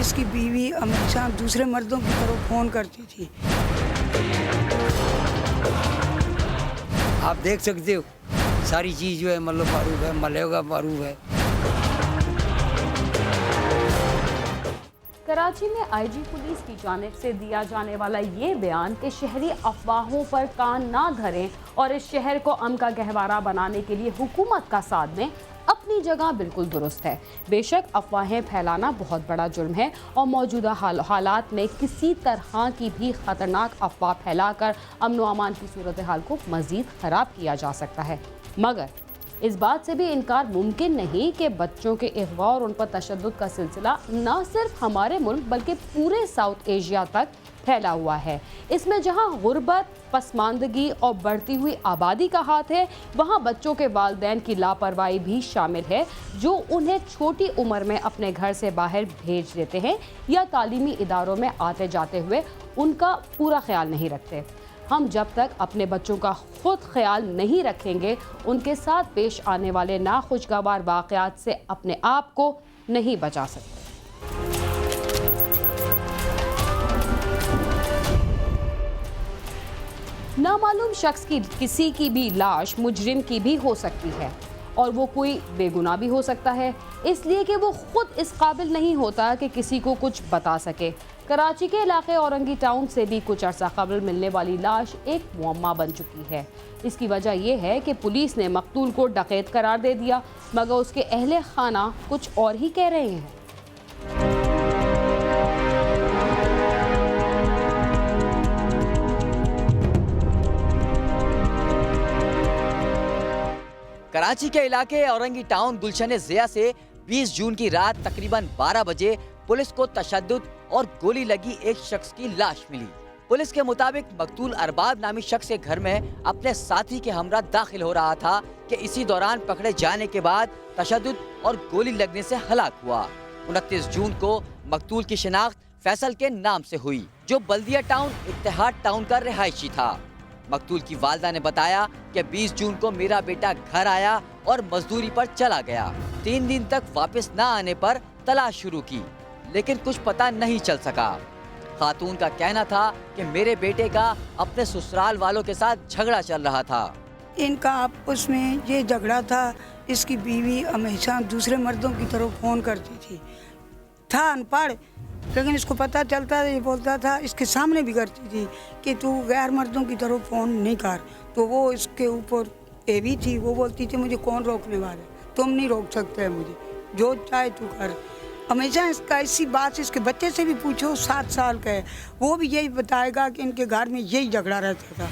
इसकी बीवी हमेशा दूसरे मर्दों की तरफ फ़ोन करती थी। आप देख सकते हो सारी चीज़ जो है मतलब मारूफ है, मल्ले का मारूफ है। कराची में आईजी पुलिस की जानिब से दिया जाने वाला ये बयान कि शहरी अफवाहों पर कान ना धरें और इस शहर को अमन का गहवारा बनाने के लिए हुकूमत का साथ दें, अपनी जगह बिल्कुल दुरुस्त है। बेशक अफवाहें फैलाना बहुत बड़ा जुर्म है और मौजूदा हालात में किसी तरह की भी ख़तरनाक अफवाह फैलाकर अमन व अमान की सूरत हाल को मज़ीद ख़राब किया जा सकता है। मगर इस बात से भी इनकार मुमकिन नहीं कि बच्चों के अगवा और उन पर तशद्दुद का सिलसिला न सिर्फ हमारे मुल्क बल्कि पूरे साउथ एशिया तक फैला हुआ है। इसमें जहां गुर्बत, पसमानदगी और बढ़ती हुई आबादी का हाथ है, वहां बच्चों के वालिदैन की लापरवाही भी शामिल है, जो उन्हें छोटी उम्र में अपने घर से बाहर भेज देते हैं या तालीमी इदारों में आते जाते हुए उनका पूरा ख्याल नहीं रखते। हम जब तक अपने बच्चों का खुद ख्याल नहीं रखेंगे, उनके साथ पेश आने वाले नाखुशगवार वाक़यात से अपने आप को नहीं बचा सकते। नामालूम शख्स की किसी की भी लाश मुजरिम की भी हो सकती है और वो कोई बेगुनाह भी हो सकता है, इसलिए कि वो खुद इस काबिल नहीं होता कि किसी को कुछ बता सके। कराची के इलाके औरंगी टाउन से भी कुछ अरसा कबल मिलने वाली लाश एक मुअम्मा बन चुकी है। इसकी वजह यह है कि पुलिस ने मकतूल को डकैत करार दे दिया, मगर उसके अहले खाना कुछ और ही कह रहे हैं। कराची के इलाके औरंगी टाउन गुलशन ज़िया से 20 जून की रात तकरीबन 12 बजे पुलिस को तशद्दुद और गोली लगी एक शख्स की लाश मिली। पुलिस के मुताबिक मकतूल अरबाब नामी शख्स के घर में अपने साथी के हमरा दाखिल हो रहा था कि इसी दौरान पकड़े जाने के बाद तशद्दुद और गोली लगने से हलाक हुआ। 29 जून को मकतूल की शिनाख्त फैसल के नाम से हुई, जो बल्दिया टाउन इत्तेहाद टाउन का रिहायशी था। मकतूल की वालदा ने बताया कि 20 जून को मेरा बेटा घर आया और मजदूरी पर चला गया। 3 दिन तक वापस न आने पर तलाश शुरू की, लेकिन कुछ पता नहीं चल सका। खातून का कहना था कि मेरे बेटे का अपने ससुराल वालों के साथ झगड़ा चल रहा था। इनका आपस में ये झगड़ा था। इसकी बीवी हमेशा दूसरे मर्दों की तरफ फ़ोन करती थी। था अनपढ़, लेकिन इसको पता चलता था, ये बोलता था, इसके सामने भी करती थी कि तू गैर मर्दों की तरफ फ़ोन नहीं कर। तो वो इसके ऊपर एवी थी, वो बोलती थी मुझे कौन रोकने वाला, तुम नहीं रोक सकते मुझे, जो चाहे तू कर। हमेशा इसका इसी बात से, इसके बच्चे से भी पूछो, 7 साल का है, वो भी यही बताएगा कि इनके घर में यही झगड़ा रहता था।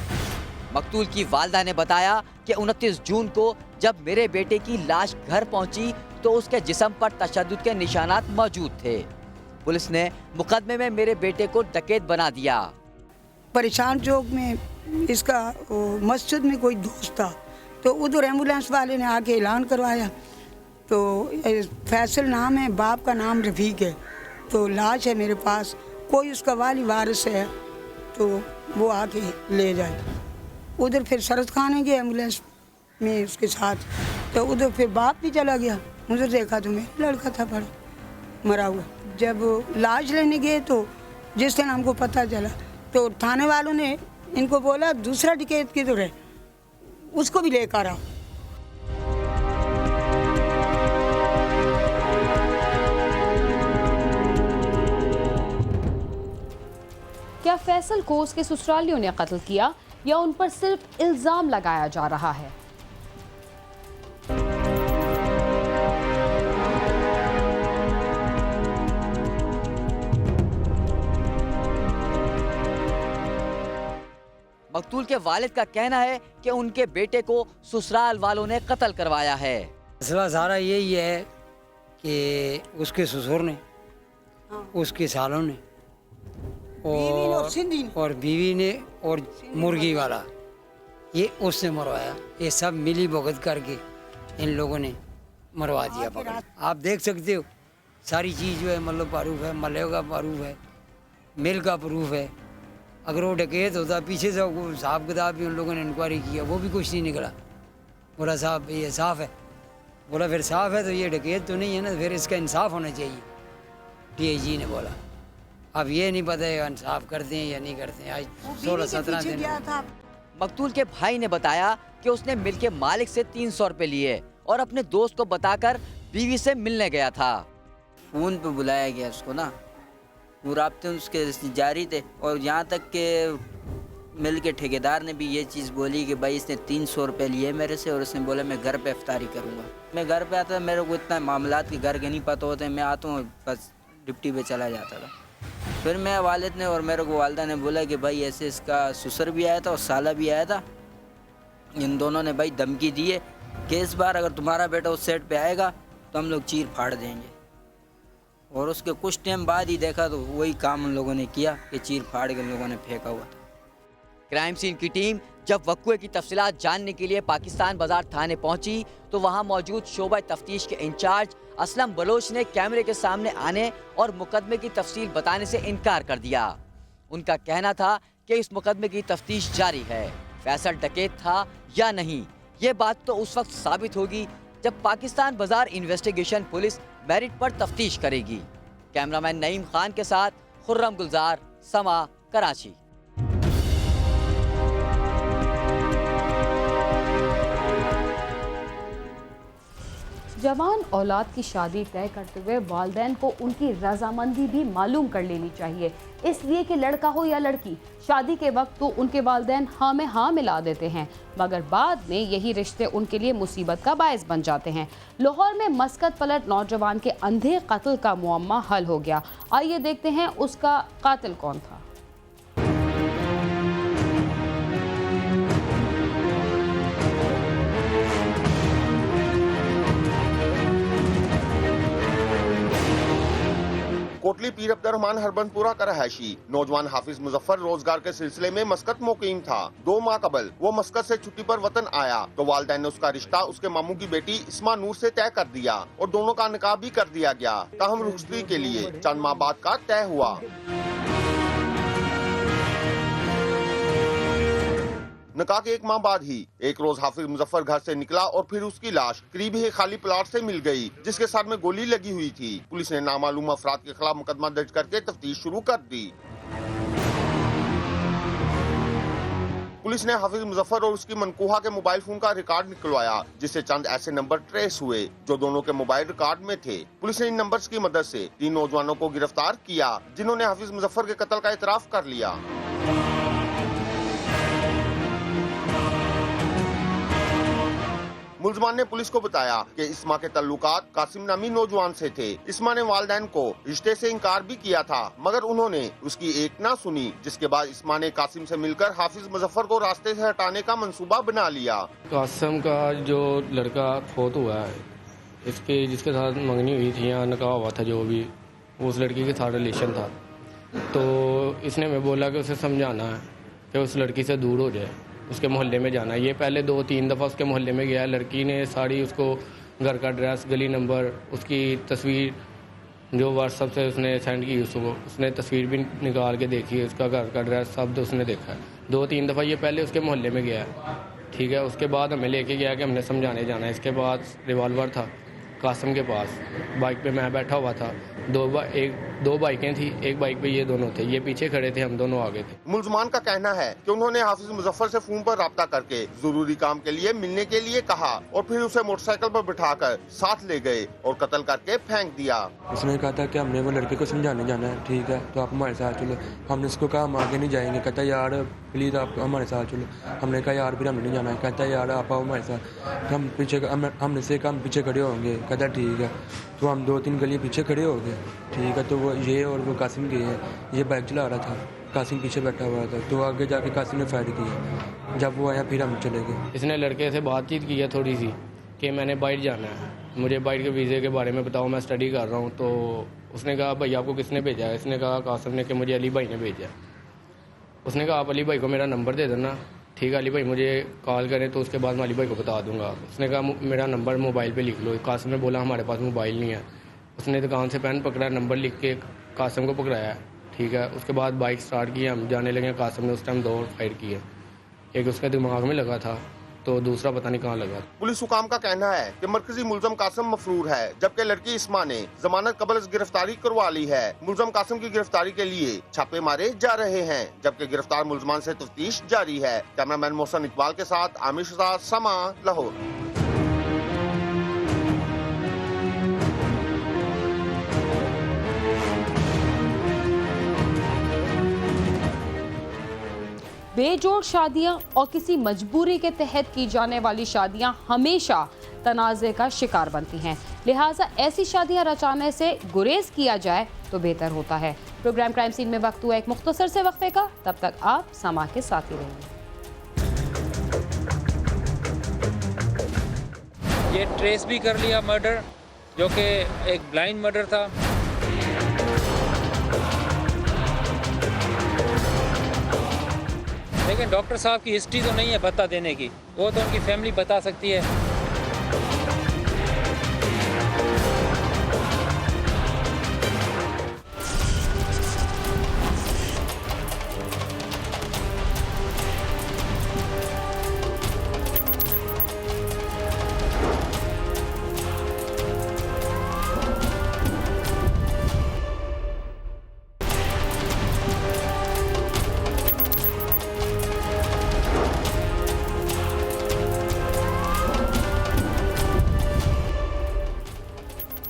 मकतूल की वालदा ने बताया कि 29 जून को जब मेरे बेटे की लाश घर पहुंची तो उसके जिस्म पर तशद्दुद के निशानात मौजूद थे। पुलिस ने मुकदमे में मेरे बेटे को डकैत बना दिया। परेशान चौक में इसका मस्जिद में कोई दोस्त था, तो उधर एम्बुलेंस वाले ने आके ऐलान करवाया। तो फैसल नाम है, बाप का नाम रफ़ीक है, तो लाश है मेरे पास, कोई उसका वाली वारिस है तो वो आके ले जाए। उधर फिर सरद खाने गए एम्बुलेंस में उसके साथ, तो उधर फिर बाप भी चला गया। मुझे देखा तो मेरा लड़का था बड़ा मरा हुआ। जब लाश लेने गए तो जिस दिन हमको पता चला तो थाने वालों ने इनको बोला दूसरा डकैत किधर है, उसको भी लेकर आओ। क्या फैसल को उसके ससुरालियों ने कत्ल किया या उन पर सिर्फ इल्जाम लगाया जा रहा है? मकतूल के वालिद का कहना है कि उनके बेटे को ससुराल वालों ने कत्ल करवाया है। मसला सारा यही है कि उसके ससुर ने, उसके सालों ने और बीवी ने और मुर्गी वाला, ये उसने मरवाया। ये सब मिली भगत करके इन लोगों ने मरवा दिया पकड़। आप देख सकते हो सारी चीज़ जो है मतलब प्रूफ है, मल्ले का प्रूफ है, मिल का प्रूफ है। अगर वो डकैत होता पीछे से हिसाब किताब भी उन लोगों ने इंक्वायरी किया, वो भी कुछ नहीं निकला। बोला साहब ये साफ़ है, बोला फिर साफ़ है तो ये डकैत तो नहीं है ना, फिर इसका इंसाफ होना चाहिए। पीएजी ने बोला। अब ये नहीं पता है इंसाफ करते हैं या नहीं करते हैं। आज 16-17 दिन गया था। मकतूल के भाई ने बताया कि उसने मिल के मालिक से 300 रुपए लिए और अपने दोस्त को बताकर बीवी से मिलने गया था। फ़ोन पे बुलाया गया उसको ना, वो राब्ते उसके जारी थे। और यहाँ तक के मिल के ठेकेदार ने भी ये चीज़ बोली कि भाई इसने 300 रुपये लिए मेरे से और उसने बोला मैं घर पे इफ्तारी करूँगा। मैं घर पे आता, मेरे को इतना मामलात के घर के नहीं पता होते, मैं आता हूँ बस डिप्टी पे चला जाता था। फिर मैं वालिद ने और मेरे को वालदा ने बोला कि भाई ऐसे इसका ससुर भी आया था और साला भी आया था। इन दोनों ने भाई धमकी दी है कि इस बार अगर तुम्हारा बेटा उस सेट पे आएगा तो हम लोग चीर फाड़ देंगे। और उसके कुछ टाइम बाद ही देखा तो वही काम उन लोगों ने किया कि चीर फाड़ के लोगों ने फेंका हुआ था। क्राइम सीन की टीम जब वक़्वे की तफसीलात जानने के लिए पाकिस्तान बाजार थाने पहुंची तो वहां मौजूद शोबा तफ्तीश के इंचार्ज असलम बलोच ने कैमरे के सामने आने और मुकदमे की तफसील बताने से इनकार कर दिया। उनका कहना था कि इस मुकदमे की तफ्तीश जारी है, फैसल डकैत था या नहीं ये बात तो उस वक्त साबित होगी जब पाकिस्तान बाजार इन्वेस्टिगेशन पुलिस मेरिट पर तफ्तीश करेगी। कैमरामैन नईम खान के साथ खुर्रम गुलजार, समा, कराची। जवान औलाद की शादी तय करते हुए वालिदैन को उनकी रजामंदी भी मालूम कर लेनी चाहिए, इसलिए कि लड़का हो या लड़की, शादी के वक्त तो उनके वालिदैन हाँ में हाँ मिला देते हैं, मगर बाद में यही रिश्ते उनके लिए मुसीबत का बायस बन जाते हैं। लाहौर में मस्कत पलट नौजवान के अंधे कत्ल का मुअम्मा हल हो गया। आइए देखते हैं उसका कातिल कौन था। कोटली पीर अब्दुर्रहमान हरबंदपुरा का रहायशी नौजवान हाफिज मुजफ्फर रोजगार के सिलसिले में मस्कत मुकीम था। 2 माह कबल वो मस्कत से छुट्टी पर वतन आया तो वालिदैन ने उसका रिश्ता उसके मामू की बेटी इस्मा नूर से तय कर दिया और दोनों का निकाह भी कर दिया गया। ताहम रुखसती के लिए चंद माह बाद का तय हुआ। निकाह के 1 माह बाद ही एक रोज हाफिज मुजफ्फर घर से निकला और फिर उसकी लाश करीब ही खाली प्लाट से मिल गई, जिसके साथ में गोली लगी हुई थी। पुलिस ने नामालूम अफराद के खिलाफ मुकदमा दर्ज करके तफ्तीश शुरू कर दी। पुलिस ने हाफिज मुजफ्फर और उसकी मनकूहा के मोबाइल फोन का रिकॉर्ड निकलवाया, जिससे चंद ऐसे नंबर ट्रेस हुए जो दोनों के मोबाइल रिकॉर्ड में थे। पुलिस ने इन नंबर्स की मदद से 3 नौजवानों को गिरफ्तार किया, जिन्होंने हाफिज मुजफ्फर के कत्ल का इतराफ कर लिया। मुलजमान ने पुलिस को बताया कि इस्मा के तल्लुकात कासिम नामी नौजवान से थे। इस्मा ने वालिदैन को रिश्ते से इनकार भी किया था, मगर उन्होंने उसकी एक ना सुनी, जिसके बाद इस्मा ने कासिम से मिलकर हाफिज मुजफ्फर को रास्ते से हटाने का मंसूबा बना लिया। कासिम का जो लड़का फोत हुआ है, इसके जिसके साथ मंगनी हुई थी या निकाह हुआ था, जो भी उस लड़की के साथ रिलेशन था, तो इसने मैं बोला कि उसे समझाना है कि उस लड़की से दूर हो जाए, उसके मोहल्ले में जाना है। ये पहले 2-3 दफ़ा उसके मोहल्ले में गया। लड़की ने सारी उसको घर का एड्रेस, गली नंबर, उसकी तस्वीर जो व्हाट्सएप से उसने सेंड की उसने तस्वीर भी निकाल के देखी है, उसका घर का एड्रेस सब उसने देखा है। 2-3 दफ़ा ये पहले उसके मोहल्ले में गया, ठीक है। उसके बाद हमें लेके गया कि हमने समझाने जाना है। इसके बाद रिवॉल्वर था कासिम के पास, बाइक पे मैं बैठा हुआ था, 2 बाइकें थी, एक बाइक पे ये दोनों थे, ये पीछे खड़े थे, हम दोनों आगे थे। मुलजमान का कहना है कि उन्होंने हाफिज मुजफ्फर से फोन पर राब्ता करके जरूरी काम के लिए मिलने के लिए कहा और फिर उसे मोटरसाइकिल पर बिठाकर साथ ले गए और कत्ल करके फेंक दिया। उसने कहा था कि हमने वो लड़के को समझाने जाना है, ठीक है, तो आप हमारे साथ चलो। हमने उसको कहा हम आगे नहीं जाएंगे। कहता यार प्लीज़ आप हमारे साथ चलो। हमने कहा यार फिर हमने नहीं जाना है। कहता यार आप आओ हमारे साथ, हम पीछे हमने से कहा हम पीछे खड़े होंगे। कहता ठीक है। तो हम 2-3 गली पीछे खड़े हो गए, ठीक है। तो वो ये और वो कासिम गए हैं, ये बाइक चला रहा था, कासिम पीछे बैठा हुआ था। तो आगे जाके कासिम ने फायर किया। जब वो आया फिर हम चले गए। इसने लड़के से बातचीत की है थोड़ी सी कि मैंने बाइट जाना है, मुझे बाइट के वीज़े के बारे में बताओ, मैं स्टडी कर रहा हूँ। तो उसने कहा भाई आपको किसने भेजा है? इसने कहा कासिम ने कि मुझे अली भाई ने भेजा है। उसने कहा आप अली भाई को मेरा नंबर दे देना, ठीक है, अली भाई मुझे कॉल करें तो उसके बाद मैं अली भाई को बता दूंगा। उसने कहा मेरा नंबर मोबाइल पे लिख लो। कासिम ने बोला हमारे पास मोबाइल नहीं है। उसने दुकान से पेन पकड़ा, नंबर लिख के कासिम को पकड़ाया, ठीक है। उसके बाद बाइक स्टार्ट की, हम जाने लगे। कासिम ने उस टाइम 2 फायर किए, एक उसके दिमाग में लगा था तो दूसरा पता नहीं कहाँ लगा। पुलिस हुकाम का कहना है कि मरकजी मुलजम कासिम मफरूर है, जबकि लड़की इस्मा ने जमानत कबल गिरफ्तारी करवा ली है। मुलजम कासिम की गिरफ्तारी के लिए छापे मारे जा रहे हैं, जबकि गिरफ्तार मुलजमान से तफ्तीश जारी है। कैमरामैन मोहसन इकबाल के साथ आमिर शहजाद, समा, लाहौर। बेजोड़ शादियां और किसी मजबूरी के तहत की जाने वाली शादियां हमेशा तनाज़े का शिकार बनती हैं, लिहाजा ऐसी शादियां रचाने से गुरेज किया जाए तो बेहतर होता है। प्रोग्राम क्राइम सीन में वक्त हुआ एक मुख्तसर से वक्फे का, तब तक आप समा के साथ ही रहिए। ये ट्रेस भी कर लिया मर्डर, जो कि एक ब्लाइंड मर्डर था। लेकिन डॉक्टर साहब की हिस्ट्री तो नहीं है भत्ता देने की, वो तो उनकी फैमिली बता सकती है।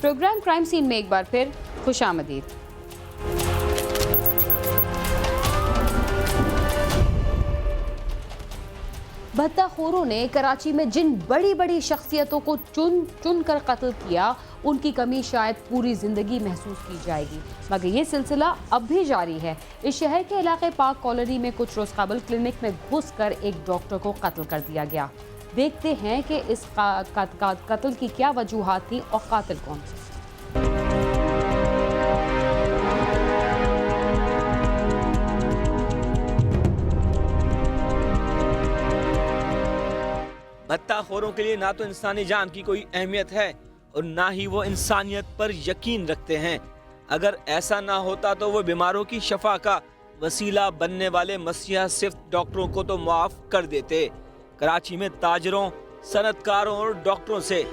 प्रोग्राम क्राइम सीन में एक बार फिर खुशामदीद। भत्ताखोरों ने कराची में जिन बड़ी बड़ी शख्सियतों को चुन चुन कर कत्ल किया, उनकी कमी शायद पूरी जिंदगी महसूस की जाएगी, मगर ये सिलसिला अब भी जारी है। इस शहर के इलाके पाक कॉलोनी में कुछ रोज कबल क्लिनिक में घुसकर एक डॉक्टर को कत्ल कर दिया गया। देखते हैं कि इस कत्ल की क्या वजूहात थी और कातिल कौन था। भत्ताखोरों के लिए ना तो इंसानी जान की कोई अहमियत है और ना ही वो इंसानियत पर यकीन रखते हैं। अगर ऐसा ना होता तो वो बीमारों की शफा का वसीला बनने वाले मसीहा सिर्फ डॉक्टरों को तो माफ कर देते। कराची में ताजरों, सनतकारों और डॉक्टरों से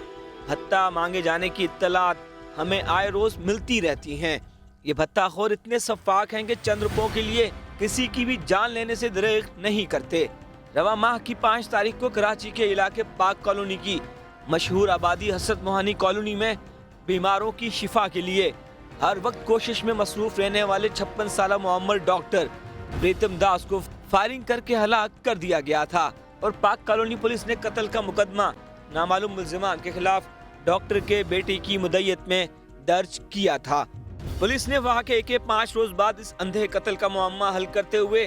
भत्ता मांगे जाने की इत्तलात हमें आए रोज मिलती रहती हैं। ये भत्ताखोर इतने सफाक हैं कि चंद रुपयों के लिए किसी की भी जान लेने से दरेग नहीं करते। रवा माह की 5 तारीख को कराची के इलाके पाक कॉलोनी की मशहूर आबादी हसरत मोहानी कॉलोनी में बीमारों की शिफा के लिए हर वक्त कोशिश में मसरूफ रहने वाले 56 साल मुअम्मर डॉक्टर प्रीतम दास को फायरिंग करके हलाक कर दिया गया था और पाक कॉलोनी पुलिस ने कत्ल का मुकदमा नामालूम मुल्जिमान के खिलाफ डॉक्टर के बेटे की मुद्दत में दर्ज किया था। पुलिस ने वाक़े के 5 रोज बाद इस अंधे कत्ल का मुअम्मा हल करते हुए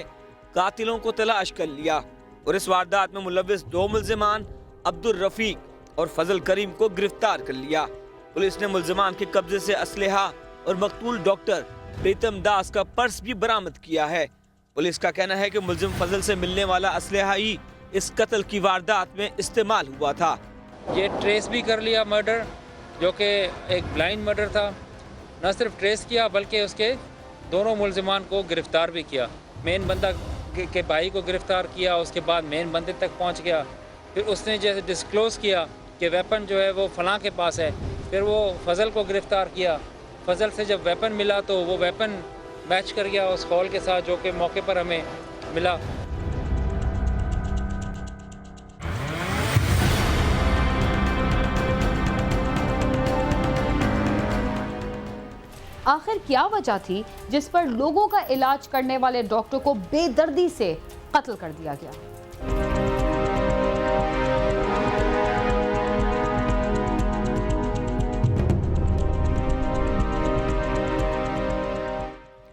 कातिलों को तलाश कर लिया और इस वारदात में मुलव्विस 2 मुल्जिमान अब्दुल रफीक और फजल करीम को गिरफ्तार कर लिया। पुलिस ने मुल्जिमान के कब्जे से असलहा और मकतूल डॉक्टर प्रीतम दास का पर्स भी बरामद किया है। पुलिस का कहना है कि मुल्जिम फजल से मिलने वाला असलहा ही इस कत्ल की वारदात में इस्तेमाल हुआ था। ये ट्रेस भी कर लिया मर्डर, जो कि एक ब्लाइंड मर्डर था। न सिर्फ ट्रेस किया बल्कि उसके दोनों मुल्जिमान को गिरफ्तार भी किया। मेन बंदा के भाई को गिरफ्तार किया, उसके बाद मेन बंदे तक पहुंच गया। फिर उसने जैसे डिस्क्लोज़ किया कि वेपन जो है वो फलां के पास है, फिर वो फजल को गिरफ्तार किया। फजल से जब वेपन मिला तो वो वेपन मैच कर गया उस कॉल के साथ जो कि मौके पर हमें मिला। आखिर क्या वजह थी जिस पर लोगों का इलाज करने वाले डॉक्टर को बेदर्दी से कत्ल कर दिया गया?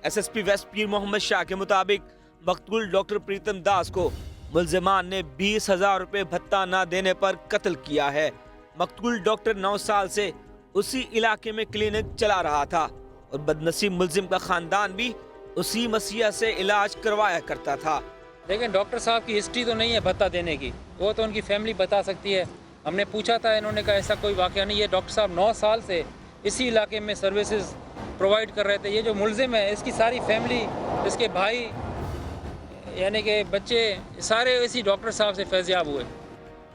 एसएसपी वेस्ट पीर मोहम्मद शाह के मुताबिक मकतूल डॉक्टर प्रीतम दास को मुल्जिमान ने 20,000 रुपए भत्ता न देने पर कत्ल किया है। मकतूल डॉक्टर 9 साल से उसी इलाके में क्लिनिक चला रहा था और बदनसीब मुल्जिम का खानदान भी उसी मसीहा से इलाज करवाया करता था। लेकिन डॉक्टर साहब की हिस्ट्री तो नहीं है भत्ता देने की, वो तो उनकी फैमिली बता सकती है। हमने पूछा था, इन्होंने कहा ऐसा कोई वाक़या नहीं है। डॉक्टर साहब 9 साल से इसी इलाके में सर्विसेज प्रोवाइड कर रहे थे। ये जो मुल्जिम है इसकी सारी फैमिली, इसके भाई यानी कि बच्चे सारे इसी डॉक्टर साहब से फैज़याब हुए।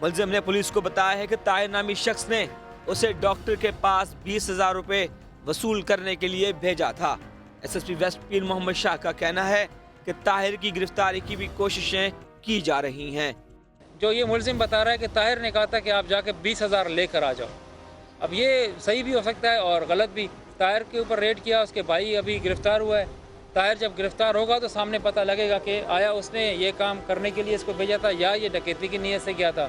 मुलजिम ने पुलिस को बताया है कि ताहिर नामी शख्स ने उसे डॉक्टर के पास 20,000 रुपए वसूल करने के लिए भेजा था। एसएसपी वेस्ट पीर मोहम्मद शाह का कहना है कि ताहिर की गिरफ्तारी की भी कोशिशें की जा रही हैं। जो ये मुलजिम बता रहा है कि ताहिर ने कहा था कि आप जाके 20,000 लेकर आ जाओ। अब ये सही भी हो सकता है और गलत भी। ताहिर के ऊपर रेड किया, उसके भाई अभी गिरफ्तार हुआ है। ताहिर जब गिरफ्तार होगा तो सामने पता लगेगा कि आया उसने ये काम करने के लिए इसको भेजा था या ये डकैती की नीयत से किया था।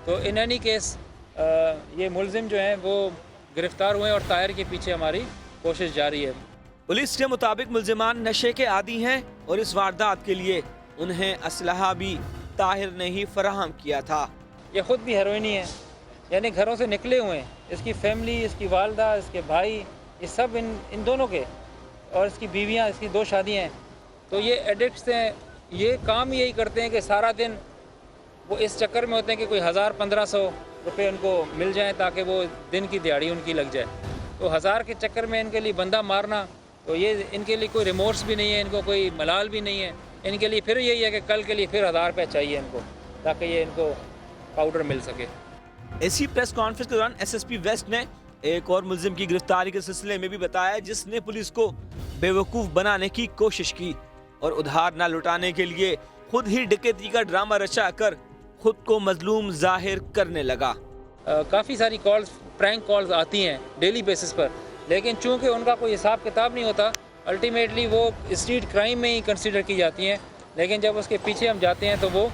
तो इन एनी केस ये मुलजिम जो हैं वो गिरफ्तार हुए और ताहिर के पीछे हमारी कोशिश जारी है। पुलिस के मुताबिक मुलजिमान नशे के आदी हैं और इस वारदात के लिए उन्हें असलहा भी ताहिर ने ही फराहम किया था। ये खुद भी हेरोइनी है, यानी घरों से निकले हुए हैं। इसकी फैमिली, इसकी वालदा, इसके भाई, ये सब इन दोनों के, और इसकी बीवियां, इसकी 2 शादियां हैं। तो ये एडिक्ट्स हैं, ये काम यही करते हैं कि सारा दिन वो इस चक्कर में होते हैं कि कोई 1000-1500 रुपये उनको मिल जाएं ताकि वो दिन की दिहाड़ी उनकी लग जाए। तो 1000 के चक्कर में इनके लिए बंदा मारना, तो ये इनके लिए कोई रिमोर्स भी नहीं है, इनको कोई मलाल भी नहीं है। इनके लिए फिर यही है कि कल के लिए फिर 1000 रुपये चाहिए इनको ताकि ये इनको पाउडर मिल सके। इसी प्रेस कॉन्फ्रेंस के दौरान एसएसपी वेस्ट ने एक और मुलजिम की गिरफ्तारी के सिलसिले में भी बताया, जिसने पुलिस को बेवकूफ़ बनाने की कोशिश की और उधार न लौटाने के लिए खुद ही डकैती का ड्रामा रचा कर खुद को मजलूम जाहिर करने लगा। काफ़ी सारी कॉल्स, प्रैंक कॉल्स आती हैं डेली बेसिस पर, लेकिन चूंकि उनका कोई हिसाब किताब नहीं होता, अल्टीमेटली वो स्ट्रीट क्राइम में ही कंसीडर की जाती हैं। लेकिन जब उसके पीछे हम जाते हैं तो वो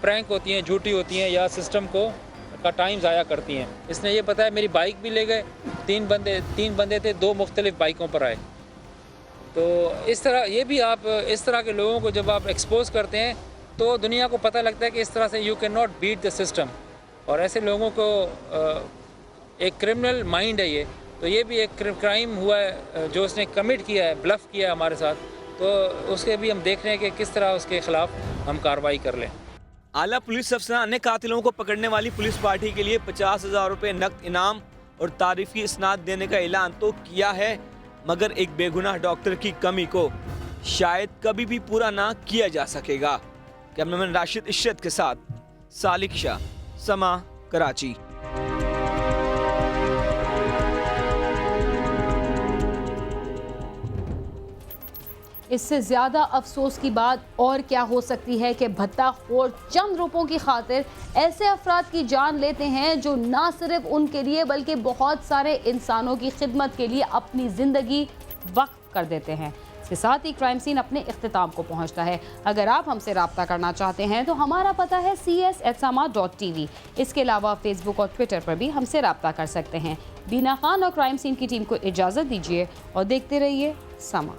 प्रैंक होती हैं, झूठी होती हैं या सिस्टम का टाइम ज़ाया करती हैं। इसने ये बताया मेरी बाइक भी ले गए, 3 बंदे थे, 2 मुख्तलिफ बाइकों पर आए। तो इस तरह ये भी आप इस तरह के लोगों को जब आप एक्सपोज करते हैं तो दुनिया को पता लगता है कि इस तरह से you can not beat the system. और ऐसे लोगों को एक क्रिमिनल माइंड है ये, तो ये भी एक क्राइम हुआ है जो उसने कमिट किया है, ब्लफ किया है हमारे साथ। तो उसके भी हम देख रहे हैं कि किस तरह उसके खिलाफ हम कार्रवाई कर लें। आला पुलिस अफसरान ने कातिलों को पकड़ने वाली पुलिस पार्टी के लिए 50,000 रुपये नकद इनाम और तारीफी इसनाद देने का ऐलान तो किया है, मगर एक बेगुनाह डॉक्टर की कमी को शायद कभी भी पूरा ना किया जा सकेगा। कैमरामैन राशिद इशरत के साथ सालिक शाह, समा, कराची। इससे ज़्यादा अफसोस की बात और क्या हो सकती है कि भत्ताखोर चंद रुपयों की खातिर ऐसे अफराद की जान लेते हैं जो ना सिर्फ उनके लिए बल्कि बहुत सारे इंसानों की खिदमत के लिए अपनी ज़िंदगी वक्फ कर देते हैं। इसके साथ ही क्राइम सीन अपने इख्तिताम को पहुंचता है। अगर आप हमसे रब्ता करना चाहते हैं तो हमारा पता है cs@sama.tv। इसके अलावा फेसबुक और ट्विटर पर भी हमसे रब्ता कर सकते हैं। बीना खान और क्राइम सीन की टीम को इजाज़त दीजिए और देखते रहिए समा।